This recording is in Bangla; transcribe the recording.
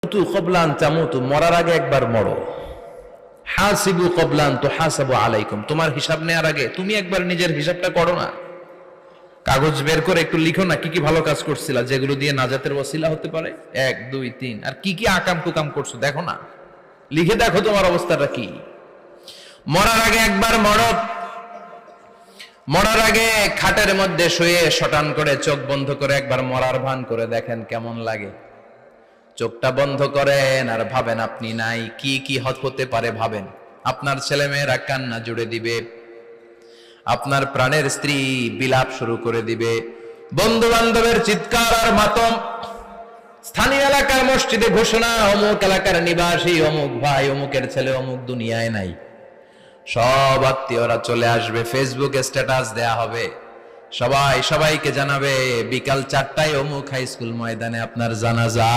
তু কবলান তামুতু, মরার আগে একবার মরো। হাসিবু কবলান তুহাসাবু আলাইকুম, তোমার হিসাব নেওয়ার আগে তুমি একবার নিজের হিসাবটা করো না। কাগজ বের করে একটু লিখো না কি কি ভালো কাজ করছিলা, যেগুলো দিয়ে নাজাতের ওসিলা হতে পারে, 1 2 3, আর কি কি আকাম কুকাম করছো দেখো না, লিখে দেখো তোমার অবস্থাটা কি। মরার আগে একবার মরো। মরার আগে খাটের মধ্যে শুয়ে শটান করে চোখ বন্ধ করে একবার মরার ভান করে দেখেন কেমন লাগে। চোখটা বন্ধ করেন আর ভাবেন আপনি নাই, কি কি হতে পারে ভাবেন। আপনার ছেলে মেয়েরা কান্না জুড়ে দিবে, আপনার প্রাণের স্ত্রী বিলাপ শুরু করে দিবে, বন্ধু বান্ধবের চিৎকার আর মাতম, স্থানীয় এলাকার মসজিদে ঘোষণা, অমুক এলাকার নিবাসী অমুক ভাই অমুকের ছেলে অমুক দুনিয়ায় নাই। সব আত্মীয়রা চলে আসবে, ফেসবুকে স্ট্যাটাস দেয়া হবে, সবাই সবাইকে জানাবে বিকাল 4টায় অমুক হাই স্কুল ময়দানে আপনার জানাজা।